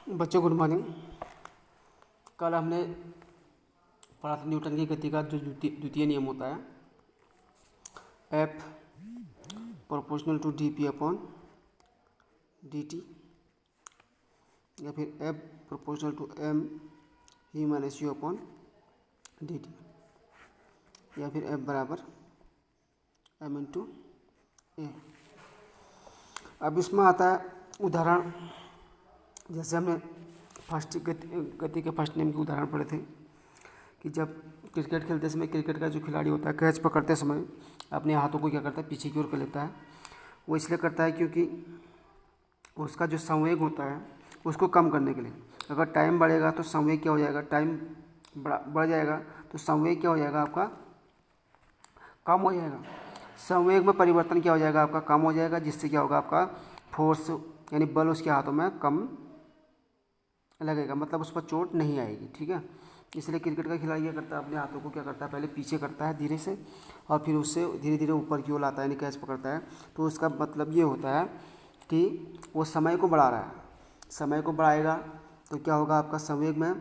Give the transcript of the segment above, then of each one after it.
बच्चों good morning. कल हमने पढ़ा था न्यूटन की गति का जो द्वितीय नियम होता है, F proportional to d p upon d t, या फिर एफ प्रोपोर्शनल टू एम ही minus u upon d t, या फिर एफ बराबर एम इंटू ए। अब इसमें आता है उदाहरण, जैसे हमने फर्स्ट गति के फर्स्ट नियम के उदाहरण पढ़े थे कि जब क्रिकेट खेलते समय क्रिकेट का जो खिलाड़ी होता है कैच पकड़ते समय अपने हाथों को क्या करता है, पीछे की ओर कर लेता है। वो इसलिए करता है क्योंकि उसका जो संवेग होता है उसको कम करने के लिए। अगर टाइम बढ़ेगा तो संवेग क्या हो जाएगा, टाइम बढ़ जाएगा तो संवेग क्या हो जाएगा आपका, कम हो जाएगा। संवेग में परिवर्तन क्या हो जाएगा आपका, कम हो जाएगा, जिससे क्या होगा आपका फोर्स यानी बल उसके हाथों में कम लगेगा, मतलब उस पर चोट नहीं आएगी। ठीक है, इसलिए क्रिकेट का खिलाड़ी क्या करता है, अपने हाथों को क्या करता है, पहले पीछे करता है धीरे से और फिर उससे धीरे धीरे ऊपर की ओर लाता है, यानी कैच पकड़ता है। तो उसका मतलब ये होता है कि वो समय को बढ़ा रहा है। समय को बढ़ाएगा तो क्या होगा, आपका संवेग में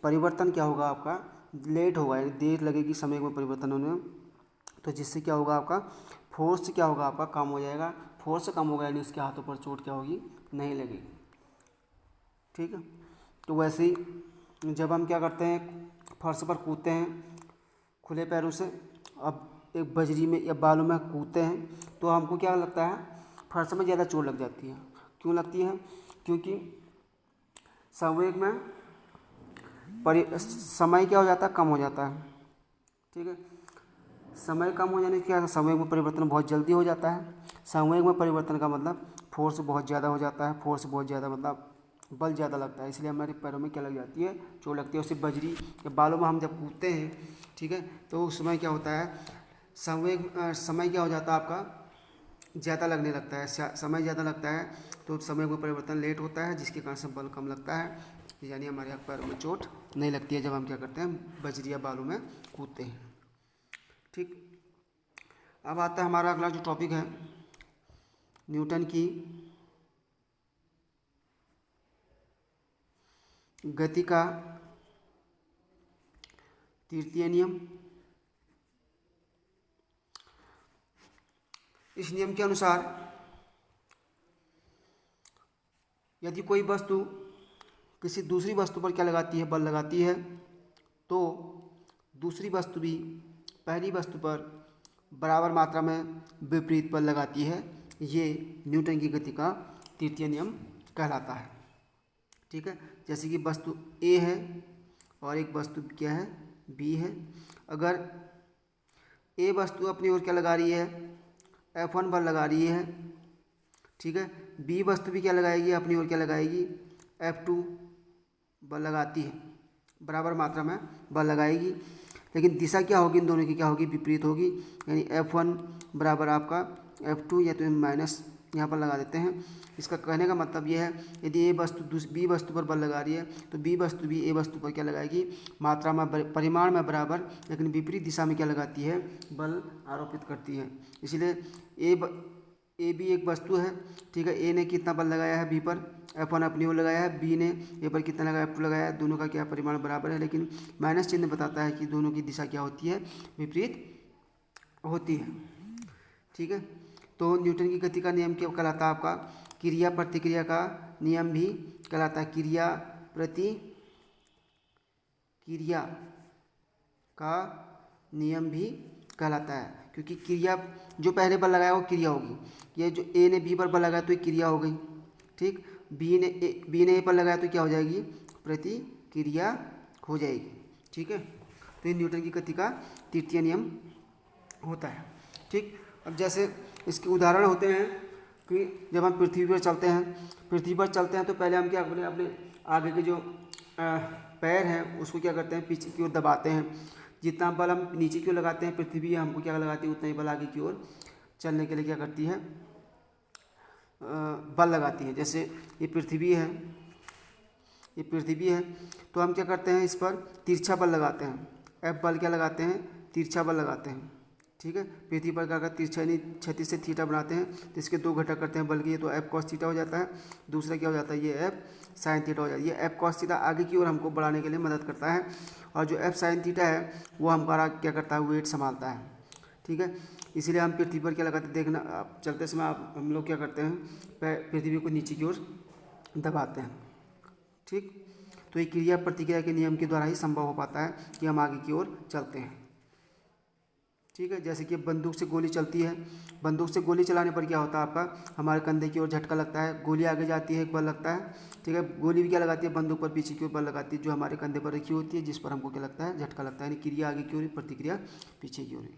परिवर्तन क्या होगा, आपका लेट होगा, यानी देर लगेगी संवेग में परिवर्तन होने में। तो जिससे क्या होगा, आपका फोर्स क्या होगा, आपका कम हो जाएगा। फोर्स कम होगा यानी उसके हाथों पर चोट क्या होगी, नहीं लगेगी। ठीक है, तो वैसे ही जब हम क्या करते हैं, फर्श पर कूदते हैं खुले पैरों से, अब एक बजरी में या बालू में कूदते हैं तो हमको क्या लगता है, फर्श में ज़्यादा चोट लग जाती है। क्यों लगती है, क्योंकि संवेग में समय क्या हो जाता है, कम हो जाता है। ठीक है, समय कम हो जाने से क्या, संवेग में परिवर्तन बहुत जल्दी हो जाता है। संवेग में परिवर्तन का मतलब फोर्स बहुत ज़्यादा हो जाता है। फोर्स बहुत ज़्यादा मतलब बल ज़्यादा लगता है, इसलिए हमारे पैरों में क्या लग जाती है, चोट लगती है। उससे बजरी या बालों में हम जब कूदते हैं, ठीक है, तो उस समय क्या होता है, समय क्या हो जाता है आपका ज़्यादा लगने लगता है। समय ज़्यादा लगता है तो समय में परिवर्तन लेट होता है, जिसके कारण से बल कम लगता है, यानी हमारे पैरों में चोट नहीं लगती है जब हम क्या करते हैं, बजरी या बालू में कूदते हैं। ठीक, अब आता है हमारा अगला जो टॉपिक है, न्यूटन की गति का तृतीय नियम। इस नियम के अनुसार यदि कोई वस्तु किसी दूसरी वस्तु पर क्या लगाती है, बल लगाती है, तो दूसरी वस्तु भी पहली वस्तु पर बराबर मात्रा में विपरीत बल लगाती है। ये न्यूटन की गति का तृतीय नियम कहलाता है। ठीक है, जैसे कि वस्तु ए है और एक वस्तु क्या है, बी है। अगर ए वस्तु अपनी ओर क्या लगा रही है, F1 बल लगा रही है, ठीक है, बी वस्तु भी क्या लगाएगी, अपनी ओर क्या लगाएगी, F2 बल लगाती है, बराबर मात्रा में बल लगाएगी। लेकिन दिशा क्या होगी, इन दोनों की क्या होगी, विपरीत होगी। यानी F1 बराबर आपका F2, या तो माइनस यहाँ पर लगा देते हैं। इसका कहने का मतलब यह है, यदि ए वस्तु बी वस्तु पर बल लगा रही है तो बी वस्तु भी ए वस्तु पर क्या लगाएगी, मात्रा में परिमाण में बराबर लेकिन विपरीत दिशा में क्या लगाती है, बल आरोपित करती है। इसलिए ए भी एक वस्तु है। ठीक है, ए ने कितना बल लगाया है बी पर, F1 अपनी ओर लगाया है, बी ने ए पर कितना लगाया, F2 लगाया है। दोनों का क्या परिमाण बराबर है, लेकिन माइनस चिन्ह बताता है कि दोनों की दिशा क्या होती है, विपरीत होती है। ठीक है, तो न्यूटन की गति का नियम क्या कहलाता है, आपका क्रिया प्रतिक्रिया का नियम भी कहलाता है। क्रिया प्रतिक्रिया का नियम भी कहलाता है, क्योंकि क्रिया जो पहले बल लगाया वो क्रिया होगी। ये जो ए ने बी पर बल लगाया तो ये क्रिया हो गई। ठीक, बी ने ए पर लगाया तो क्या हो जाएगी, प्रतिक्रिया हो जाएगी। ठीक है, तो ये न्यूटन की गति का तृतीय नियम होता है। ठीक, अब जैसे इसके उदाहरण होते हैं कि जब हम पृथ्वी पर चलते हैं तो पहले हम क्या अपने आगे के जो पैर हैं उसको क्या करते हैं, पीछे की ओर दबाते हैं। जितना बल हम नीचे की ओर लगाते हैं, पृथ्वी हमको क्या लगाती है, उतना ही बल आगे की ओर चलने के लिए क्या करती है, बल लगाती है। जैसे ये पृथ्वी है, तो हम क्या करते हैं, इस पर तिरछा बल लगाते हैं। एफ बल क्या लगाते हैं, तिरछा बल लगाते हैं। ठीक है। पृथ्वी पर अगर क्षैतिज से थीटा बनाते हैं तो इसके दो घटक करते हैं बल के, ये तो एफ कॉस थीटा हो जाता है, दूसरा क्या हो जाता है ये एफ साइन थीटा हो जाता है। ये एफ कॉस थीटा आगे की ओर हमको बढ़ाने के लिए मदद करता है, और जो एफ साइन थीटा है वो हमारा क्या करता है, वेट संभालता है। ठीक है, इसीलिए हम पृथ्वी पर क्या लगाते हैं, देखना आप चलते समय आप हम लोग क्या करते हैं, पृथ्वी को नीचे की ओर दबाते हैं। ठीक, तो ये क्रिया प्रतिक्रिया के नियम के द्वारा ही संभव हो पाता है कि हम आगे की ओर चलते हैं। ठीक है, जैसे कि बंदूक से गोली चलती है, बंदूक से गोली चलाने पर क्या होता है, आपका हमारे कंधे की ओर झटका लगता है, गोली आगे जाती है, एक बल लगता है। ठीक है, गोली भी क्या लगाती है, बंदूक पर पीछे की ओर बल लगाती है, जो हमारे कंधे पर रखी होती है, जिस पर हमको क्या लगता है, झटका लगता है। यानी क्रिया आगे की ओर, प्रतिक्रिया पीछे की ओर।